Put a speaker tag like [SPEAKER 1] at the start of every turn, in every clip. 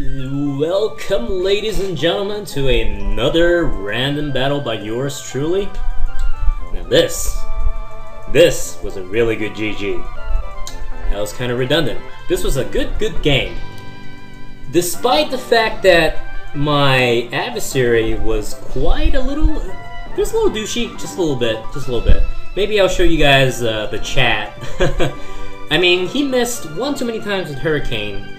[SPEAKER 1] Welcome, ladies and gentlemen, to another random battle by yours truly. Now this was a really good GG. That was kind of redundant. This was a good game. Despite the fact that my adversary was quite a little, just a little douchey, just a little bit. Maybe I'll show you guys the chat. I mean, he missed one too many times with Hurricane.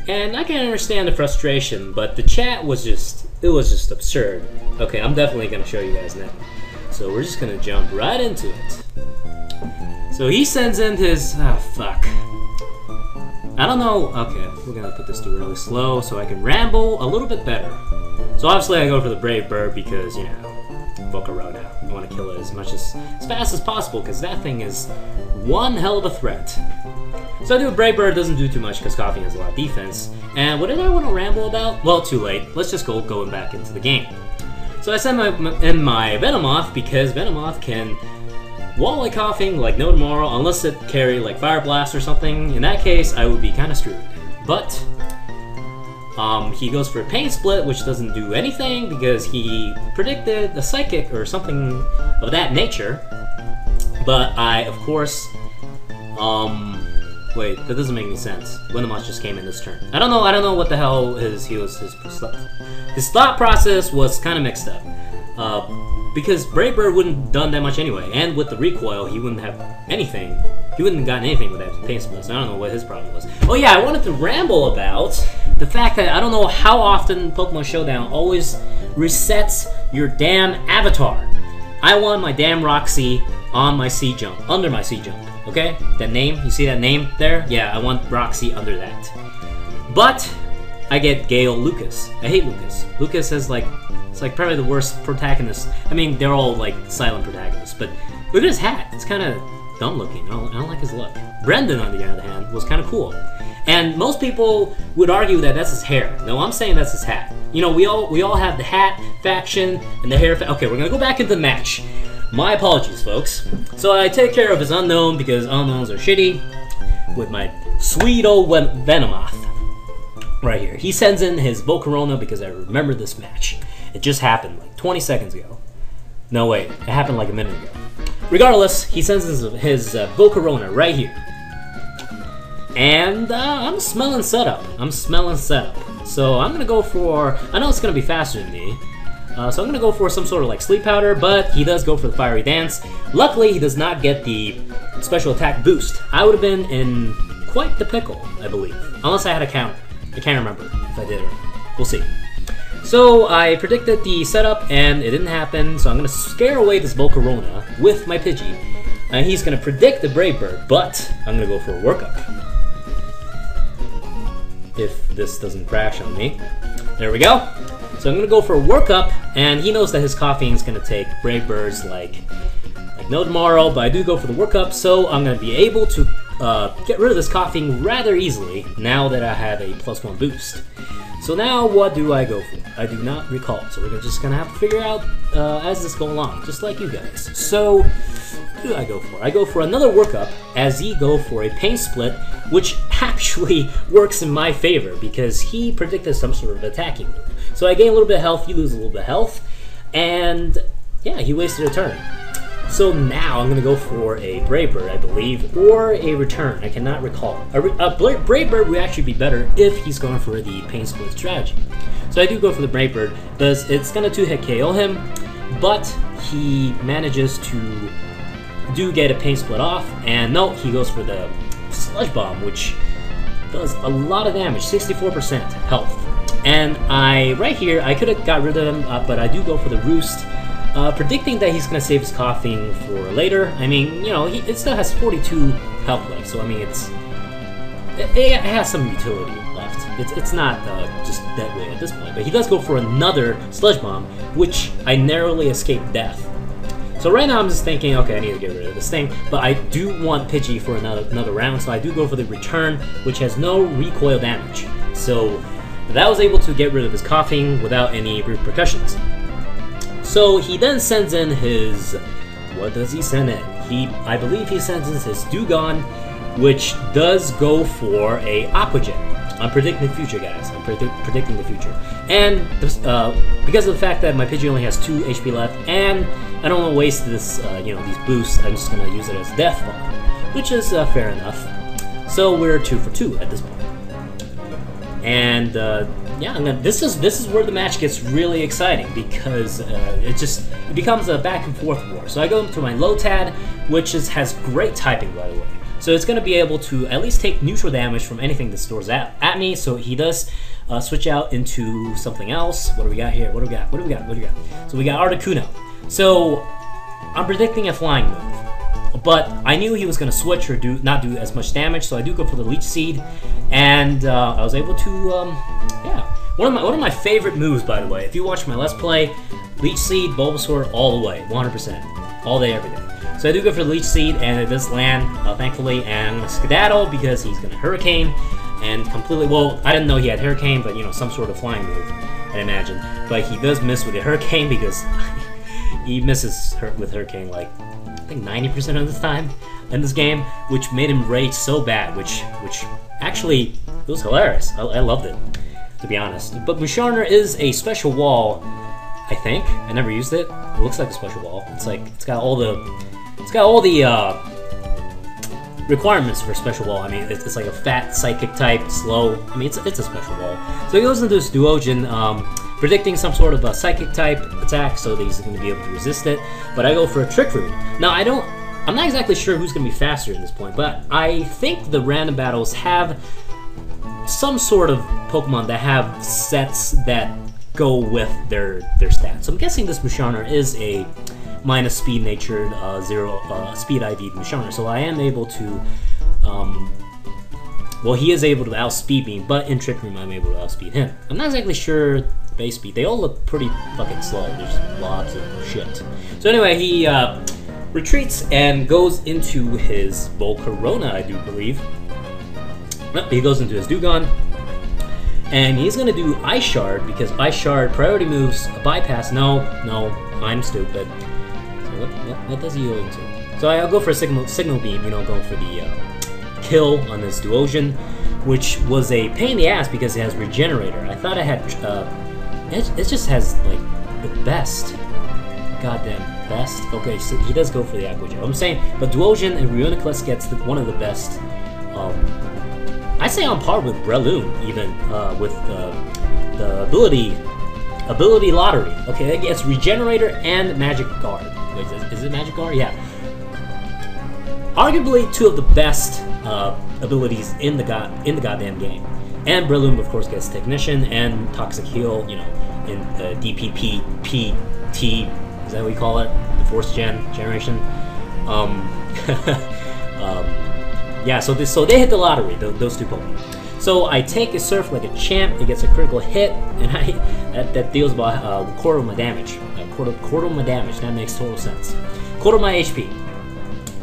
[SPEAKER 1] And I can understand the frustration, but the chat was just, it was just absurd. Okay, I'm definitely going to show you guys now. So we're just going to jump right into it. So he sends in his, fuck. I don't know, okay, we're going to put this to really slow so I can ramble a little bit better. So obviously I go for the Brave Bird because, you know, Boca Roda. I want to kill it as fast as possible because that thing is one hell of a threat. So I do a Brave Bird, doesn't do too much because Coffee has a lot of defense. And what did I want to ramble about? Well, too late. Let's just going back into the game. So I send in my Venomoth because Venomoth can wall like Coughing like no tomorrow unless it carry like Fire Blast or something. In that case, I would be kind of screwed. But he goes for a Pain Split, which doesn't do anything because he predicted a Psychic or something of that nature. But I, of course, wait, that doesn't make any sense. Venomoth just came in this turn. I don't know what the hell his thought process was kind of mixed up. Because Brave Bird wouldn't have done that much anyway, and with the recoil, he wouldn't have anything. He wouldn't have gotten anything with that Pain Split, so I don't know what his problem was. Oh yeah, I wanted to ramble about the fact that I don't know how often Pokemon Showdown always resets your damn avatar. I want my damn Roxy on my C jump, under my C jump. Okay, that name, you see that name there? Yeah, I want Roxy under that. But I get Gale Lucas. I hate Lucas. Lucas is like, it's like probably the worst protagonist. I mean, they're all like silent protagonists, but look at his hat. It's kind of dumb looking. I don't like his look. Brendan, on the other hand, was kind of cool. And most people would argue that that's his hair. No, I'm saying that's his hat. You know, we all have the hat faction and the hair okay, we're gonna go back into the match. My apologies, folks. So I take care of his Unknown because Unknowns are shitty with my sweet old Venomoth right here. He sends in his Volcarona because I remember this match. It just happened like 20 seconds ago. No, wait. It happened like a minute ago. Regardless, he sends his Volcarona right here. And I'm smelling setup. So I'm going to go for... I know it's going to be faster than me. So I'm going to go for some sort of like Sleep Powder, but he does go for the Fiery Dance. Luckily, he does not get the special attack boost. I would have been in quite the pickle, I believe. Unless I had a counter. I can't remember if I did or not. We'll see. So I predicted the setup, and it didn't happen, so I'm going to scare away this Volcarona with my Pidgey. And he's going to predict the Brave Bird, but I'm going to go for a workup. If this doesn't crash on me. There we go. So I'm going to go for a workup, and he knows that his Coughing is going to take Brave Birds like no tomorrow, but I do go for the workup, so I'm going to be able to get rid of this Coughing rather easily now that I have a +1 boost. So now what do I go for? I do not recall, so we're just going to have to figure out as this goes along, just like you guys. So what do I go for? I go for another workup as he go for a Pain Split, which actually works in my favor because he predicted some sort of attacking move. So I gain a little bit of health, you lose a little bit of health, and yeah, he wasted a turn. So now I'm going to go for a Brave Bird, I believe, or a Return. I cannot recall. A Brave Bird would actually be better if he's going for the Pain Split strategy. So I do go for the Brave Bird, because it's going to 2-hit KO him, but he manages to get a Pain Split off, and no, he goes for the Sludge Bomb, which does a lot of damage, 64% health. And right here, I could have got rid of him, but I do go for the Roost, predicting that he's going to save his Coughing for later. I mean, you know, it still has 42 health left, so I mean, it has some utility left. It's not just dead weight at this point, but he does go for another Sludge Bomb, which I narrowly escaped death. So right now I'm just thinking, okay, I need to get rid of this thing, but I do want Pidgey for another round, so I do go for the Return, which has no recoil damage. So that was able to get rid of his Coughing without any repercussions. So he then sends in his... What does he send in? I believe he sends in his Dewgong, which does go for a Aqua Jet. I'm predicting the future, guys. I'm predicting the future. And because of the fact that my Pidgey only has 2 HP left, and I don't want to waste this, these boosts, I'm just going to use it as Death Ball, which is fair enough. So we're 2 for 2 at this point. And yeah, this is where the match gets really exciting, because it becomes a back and forth war. So I go into my Lotad, which has great typing, by the way. So it's going to be able to at least take neutral damage from anything that stores at me. So he does switch out into something else. What do we got here? What do we got? So we got Articuno. So I'm predicting a flying move, but I knew he was going to switch or not do as much damage. So I do go for the Leech Seed, and I was able to, yeah. One of my favorite moves, by the way. If you watch my Let's Play, Leech Seed, Bulbasaur, all the way, 100%, all day, every day. So I do go for the Leech Seed, and it does land, thankfully, and I'm going to skedaddle because he's going to Hurricane, and completely, well, I didn't know he had Hurricane, but, some sort of flying move, I imagine. But he does miss with the Hurricane because he misses with Hurricane, like, I think 90% of the time in this game, which made him rage so bad, which actually, it was hilarious. I loved it, to be honest. But Musharner is a special wall, I think. I never used it. It looks like a special wall. It's got all the requirements for special wall. I mean, it's like a fat psychic type, slow. I mean, it's a special wall. So he goes into this Duogen, predicting some sort of a psychic type attack, so that he's going to be able to resist it. But I go for a Trick Room. Now I'm not exactly sure who's going to be faster at this point, but I think the random battles have some sort of Pokemon that have sets that go with their stats. So I'm guessing this Musharner is a minus speed natured 0 speed IV Musharner, so I am able to well, he is able to outspeed me, but in Trick Room I'm able to outspeed him. I'm not exactly sure base speed. They all look pretty fucking slow. There's lots of shit. So anyway, he retreats and goes into his Volcarona, I do believe. Nope, he goes into his Dewgong, and he's gonna do Ice Shard, because Ice Shard priority moves bypass. No, I'm stupid. So what does he go into? So I'll go for a signal beam, going for the kill on this Duogen, which was a pain in the ass because it has Regenerator. I thought it had, it just has like the best, goddamn best. Okay, so he does go for the Aqua Jet. I'm saying, but Duogen and Reuniclus gets one of the best. I say on par with Breloom, even with the ability lottery. Okay, it gets Regenerator and Magic Guard. Wait, is it Magic Guard? Yeah. Arguably 2 of the best abilities in the goddamn game. And Breloom, of course, gets Technician and Toxic Heal. In DPPPT, is that what we call it? The 4th generation. Yeah, so they hit the lottery, those 2 Pokemon. So I take a Surf like a champ, it gets a critical hit, and that deals about a quarter of my damage. Quarter of my damage, that makes total sense. Quarter of my HP.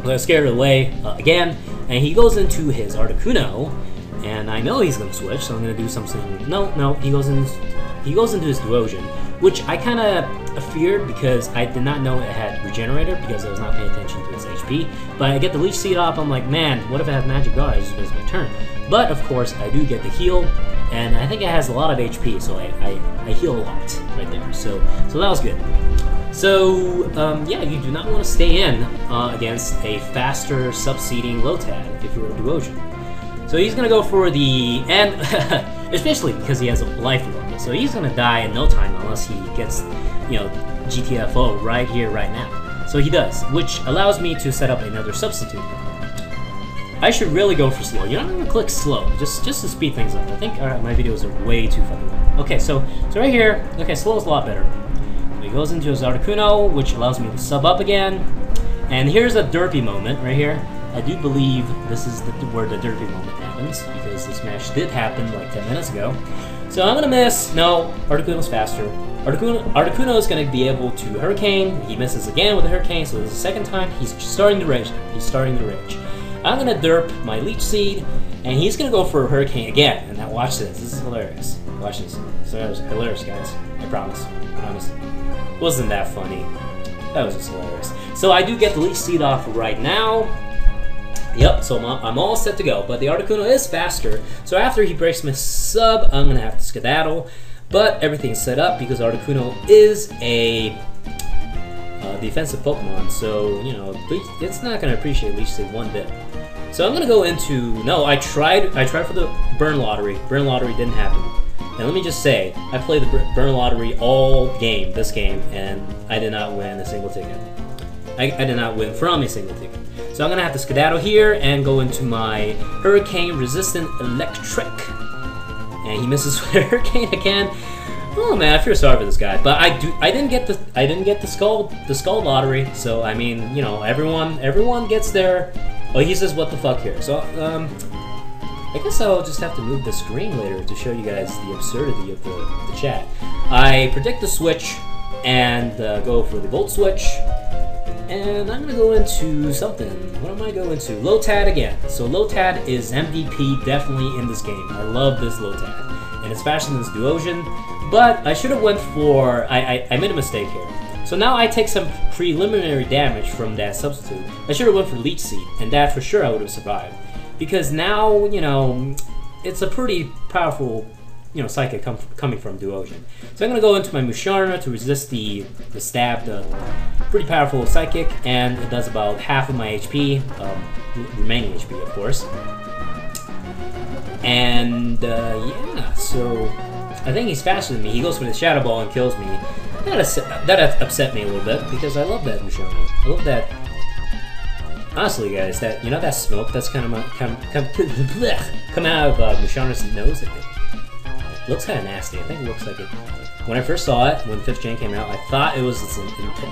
[SPEAKER 1] So I scared it away again, and he goes into his Articuno, and I know he's gonna switch, so I'm gonna do something. No, he goes into his Duogen, which I kind of feared because I did not know it had Regenerator because I was not paying attention to its HP. But I get the Leech Seed off, I'm like, man, what if I have Magic Guard? I just missed my turn. But of course, I do get the heal, and I think it has a lot of HP, so I heal a lot right there. So that was good. So yeah, you do not want to stay in against a faster subseeding Lotad if you're a Duogen. So he's gonna go for the especially because he has a life orb. So he's gonna die in no time unless he gets, GTFO right here, right now. So he does, which allows me to set up another substitute. I should really go for slow. I'm gonna click slow, just to speed things up. I think my videos are way too fucking long. Okay, so right here, okay, slow is a lot better. So he goes into his Articuno, which allows me to sub up again. And here's a derpy moment right here. I do believe this is where the derpy moment happens, because this match did happen like 10 minutes ago. So I'm gonna miss. No, Articuno's faster. Articuno is gonna be able to Hurricane. He misses again with a Hurricane, so this is the second time. He's starting to rage. I'm gonna derp my Leech Seed, and he's gonna go for a Hurricane again. And now watch this. This is hilarious. Watch this. It's hilarious, guys. I promise. Wasn't that funny? That was just hilarious. So I do get the Leech Seed off right now. Yep, so I'm all set to go, but the Articuno is faster, so after he breaks my sub, I'm gonna have to skedaddle, but everything's set up because Articuno is a defensive Pokemon, so, you know, it's not gonna appreciate Leech Seed one bit. So I'm gonna go into, no, I tried for the Burn Lottery didn't happen, and let me just say, I played the Burn Lottery all game, this game, and I did not win a single ticket. I did not win from a single ticket. So I'm gonna have to skedaddle here and go into my Hurricane Resistant Electric. And he misses with Hurricane again. Oh man, I feel sorry for this guy. But I didn't get the skull lottery. So I mean, you know, everyone gets their. Oh, he says what the fuck here. So I guess I'll just have to move the screen later to show you guys the absurdity of the chat. I predict the switch and go for the Volt Switch. And I'm gonna go into something. What am I going to? Lotad again. So Lotad is MVP definitely in this game. I love this Lotad. And it's faster than this Duosion. But I should have went for... I made a mistake here. So now I take some preliminary damage from that substitute. I should have went for Leech Seed. And that for sure I would have survived. Because now, you know, it's a pretty powerful... you know, Psychic coming from Duosion. So I'm gonna go into my Musharna to resist the stab, the pretty powerful Psychic, and it does about half of my HP, remaining HP, of course. And yeah, so I think he's faster than me. He goes for the Shadow Ball and kills me. That upset me a little bit because I love that Musharna. I love that. Honestly, guys, that, you know, that smoke that's come out of Musharna's nose. Looks kind of nasty. I think it looks like it. When I first saw it, when 5th Gen came out, I thought it was its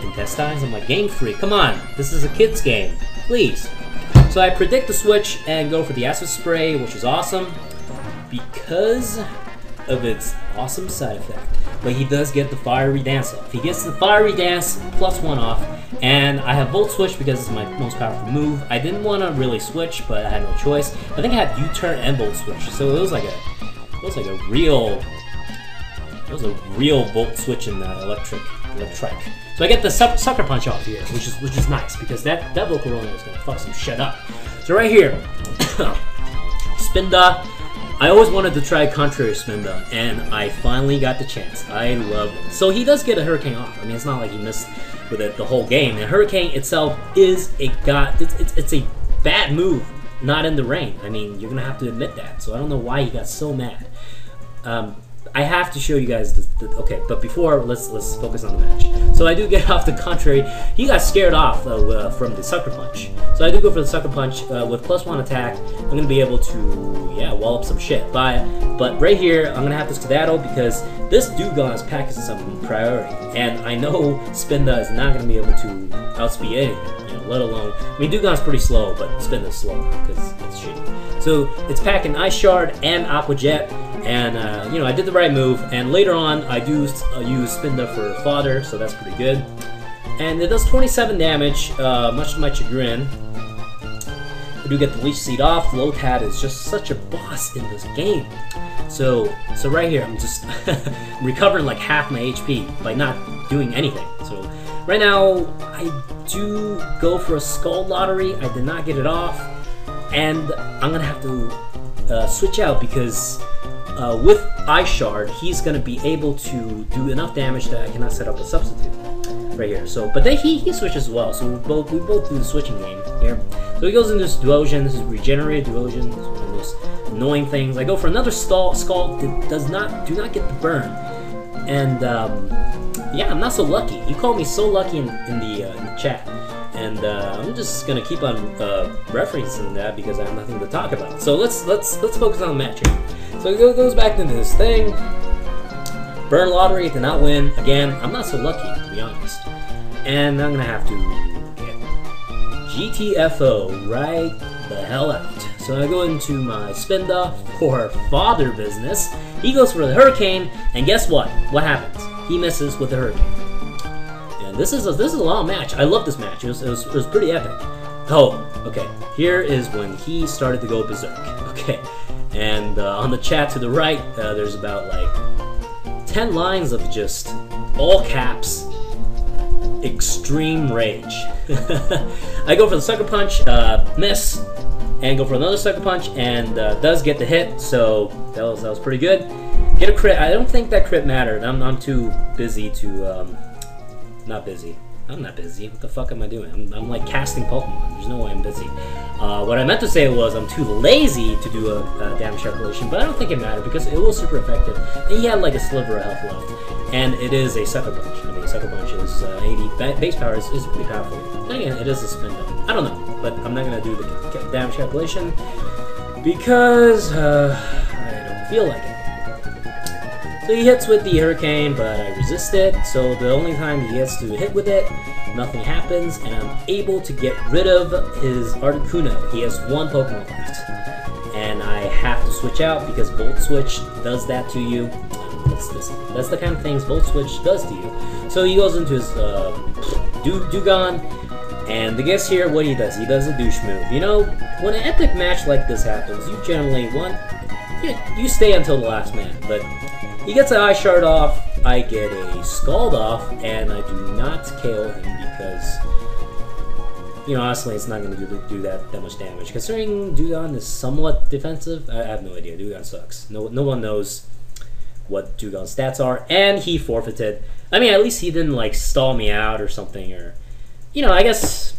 [SPEAKER 1] intestines. I'm like, Game Freak, come on! This is a kid's game. Please. So I predict the switch and go for the Acid Spray, which is awesome because of its awesome side effect. But he does get the Fiery Dance off. He gets the Fiery Dance +1 off, and I have Volt Switch because it's my most powerful move. I didn't want to really switch, but I had no choice. I think I had U-Turn and Volt Switch, so it was like a real Volt Switch in the electric. So I get the Sucker Punch off here, which is nice because that Volcarona is gonna fuck some shit up. So right here, Spinda. I always wanted to try Contrary Spinda, and I finally got the chance. I love it. So he does get a Hurricane off. I mean, it's not like he missed with it the whole game. And Hurricane itself is it's a bad move. Not in the rain. I mean, you're gonna have to admit that. So I don't know why he got so mad. I have to show you guys okay, but before, let's focus on the match. So I do get off the Contrary. He got scared off from the Sucker Punch. So I do go for the Sucker Punch with +1 attack. I'm gonna be able to, yeah, wall up some shit. But right here, I'm gonna have to skedaddle because this Dewgong's pack is some priority, and I know Spinda is not gonna be able to outspeed anything. You know, let alone, I mean, Dewgong's pretty slow, but Spinda's slow because it's shitty. So it's packing Ice Shard and Aqua Jet. And, you know, I did the right move, and later on, I do use Spinda for fodder, so that's pretty good. And it does 27 damage, much to my chagrin. I do get the Leech Seed off. Lotad is just such a boss in this game. So right here, I'm just recovering like half my HP by not doing anything. So right now, I do go for a Skull Lottery. I did not get it off, and I'm gonna have to switch out because with Ice Shard, he's gonna be able to do enough damage that I cannot set up a substitute right here. So, but then he switches as well. So we both do the switching game here. So he goes into this Duosion. This is regenerated Duosion. This is one of the most annoying things. I go for another Skull that do not get the burn. And yeah, I'm not so lucky. You called me so lucky in the chat. And I'm just gonna keep on referencing that because I have nothing to talk about. So let's focus on the match here. So it goes back into this thing. Burn Lottery did not win. Again, I'm not so lucky, to be honest. And I'm gonna have to get GTFO right the hell out. So I go into my Spinda for father business. He goes for the Hurricane, and guess what? What happens? He misses with the Hurricane. And this is a long match. I love this match. It was pretty epic. Oh, okay. Here is when he started to go berserk. Okay. And on the chat to the right, there's about like 10 lines of just all caps, extreme rage. I go for the Sucker Punch, miss, and go for another sucker punch, and does get the hit, so that was pretty good. Get a crit. I don't think that crit mattered. I'm too busy to not busy. I'm not busy. What the fuck am I doing? I'm like casting Pokemon. There's no way I'm busy. What I meant to say was I'm too lazy to do a damage calculation, but I don't think it mattered because it was super effective. And he had like a sliver of health left, and it is a sucker punch. I mean, sucker punch is 80 base power is pretty powerful. And again, it is a spin down. I don't know, but I'm not gonna do the damage calculation because I don't feel like it. So he hits with the Hurricane, but I resist it, so the only time he gets to hit with it, nothing happens, and I'm able to get rid of his Articuno. He has one Pokemon left, and I have to switch out because Volt Switch does that to you. That's the kind of things Volt Switch does to you. So he goes into his Dewgong, and the guess here, what he does a douche move. You know, when an epic match like this happens, you generally you stay until the last man, but he gets an Ice Shard off, I get a Scald off, and I do not KO him because, you know, honestly, it's not going to do that much damage. Considering Dewgong is somewhat defensive, I have no idea. Dewgong sucks. No one knows what Dewgong's stats are, and he forfeited. I mean, at least he didn't, like, stall me out or something, or, you know, I guess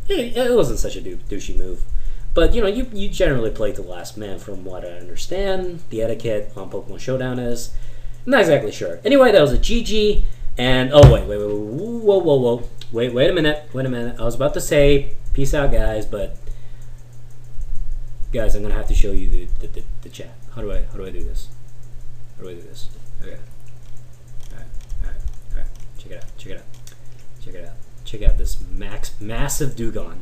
[SPEAKER 1] it wasn't such a douchey move. But, you know, you generally play to the last man from what I understand. The etiquette on Pokemon Showdown is. I'm not exactly sure. Anyway, that was a GG. And, oh, wait. Whoa. Wait a minute. I was about to say, peace out, guys, but, guys, I'm going to have to show you the chat. How do I do this? How do I do this? Okay. Alright. Check it out. Check out this massive Dewgong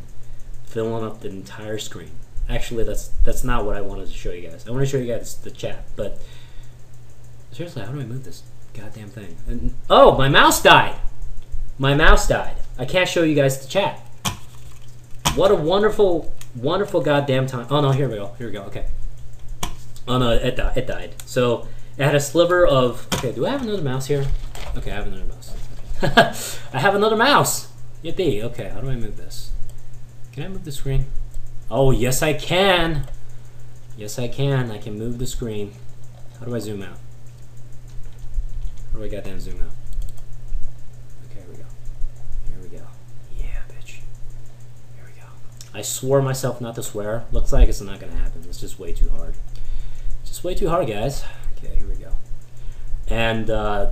[SPEAKER 1] filling up the entire screen. Actually, that's not what I wanted to show you guys. I want to show you guys the chat, but seriously, how do I move this goddamn thing? And, oh, my mouse died! I can't show you guys the chat. What a wonderful goddamn time. Oh no, here we go, okay. Oh no, it died. So, it had a sliver of, okay, do I have another mouse here? Okay, I have another mouse. Okay. I have another mouse! Yippee, okay, how do I move this? Can I move the screen? Oh, yes I can! Yes I can move the screen. How do I zoom out? How do I goddamn zoom out? Okay, here we go. Yeah, bitch. Here we go. I swore myself not to swear. Looks like it's not gonna happen. It's just way too hard. Just way too hard, guys. Okay, here we go. And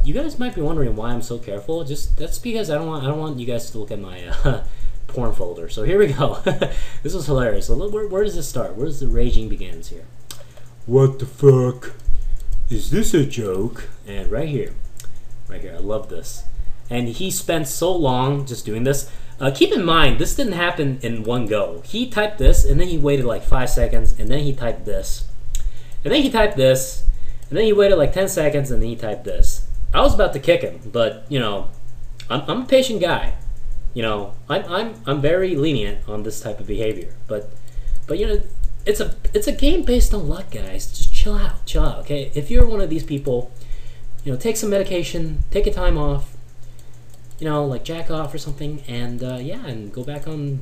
[SPEAKER 1] you guys might be wondering why I'm so careful. That's because I don't want you guys to look at my porn folder. So here we go. This was hilarious. So look, where does this start? Where does the raging begins here? What the fuck? Is this a joke? And right here, I love this. And he spent so long just doing this. Keep in mind, this didn't happen in one go. He typed this, and then he waited like 5 seconds, and then he typed this, and then he typed this, and then he waited like 10 seconds, and then he typed this. I was about to kick him, but you know, I'm a patient guy. You know, I'm very lenient on this type of behavior, but you know, it's a game based on luck, guys. Just chill out, okay? If you're one of these people, you know, take some medication, take a time off, you know, like jack off or something, and yeah, and go back on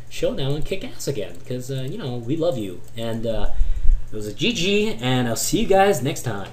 [SPEAKER 1] Showdown and kick ass again, because you know, we love you. And it was a GG, and I'll see you guys next time.